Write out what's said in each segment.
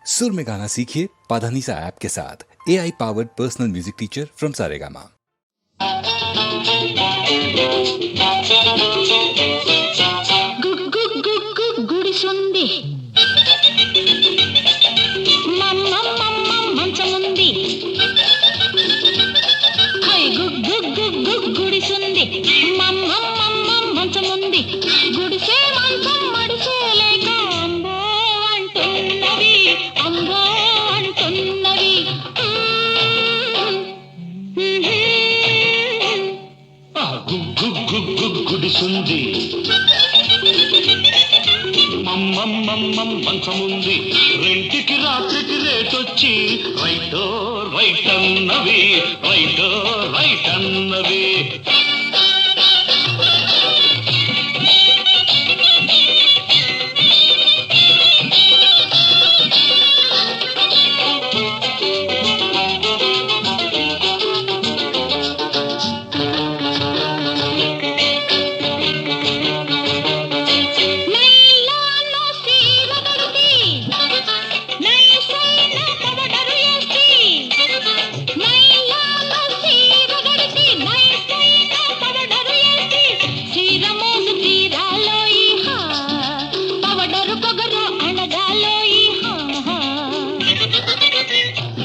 सुर में गाना सीखिए पाधानीसा ऐप के साथ। AI powered personal music teacher from Saregama. గుడిసుంది మంచముంది గుడిసుంది మంచముంది గుడిసే మంచం మడిసే లేక అంబో అంటున్నవి అంబో అంటున్నవి గుడిసుంది మంచముంది రెంటికి రాత్రికి రేటొచ్చి రైటో రైట్ అన్నవి రైటో రైట్ అన్నవి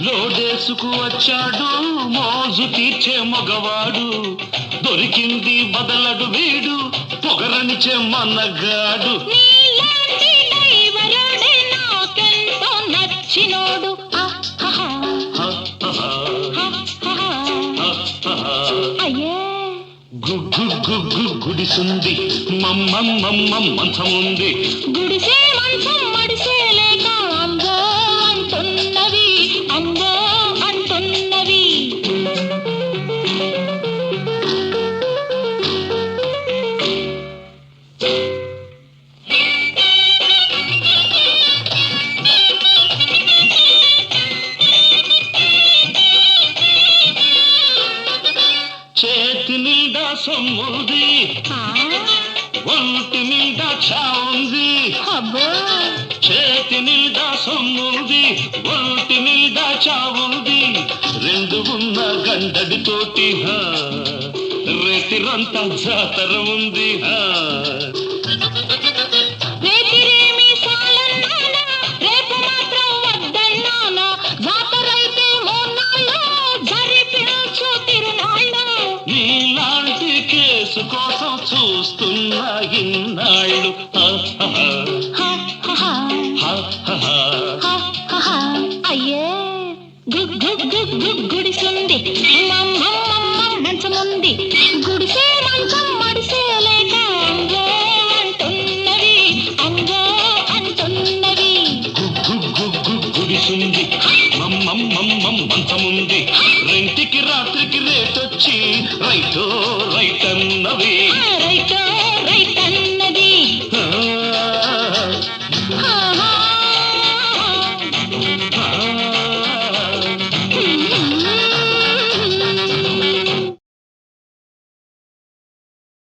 లోడేసుకు వచ్చాడు మోజు తీర్చే మగవాడు దొరికింది బదలడు వీడు పొగరనిచే మన్నగాడు నచ్చినోడు అయ్యే గుడిసుంది మంచముంది గుడిసే మంచం మడిసే లేక అంబో అంటున్నవి అంబో అంటున్నవి చేతి నిండా సొమ్ముంది ఒంటి నిండా చావుంది అబ్బో చేతి నిండా సొమ్ముంది ఒంటి నిండా చావుంది రెండు ఉన్న గండడితోటి రేతిరంతా జాతర ఉంది రేతిరేమి సాలన్నానా రేపు మాత్రం వద్దన్నానా జాతరైతే మూన్నాళ్ళు జరిపించు తిరునాళ్ళు నీలాంటి కేసు కోసం చూస్తున్నా ఇన్నాళ్ళు అయ్యే గుడిసుంది మంచముంది గుడిసే మంచం మడిసే లేక అంగో అంటున్నవి అంగో అంటున్నవి గుడిసుంది మంచముంది రెంటికి రాత్రికి రేటొచ్చి రైటో రైట్ అన్నవి రైటో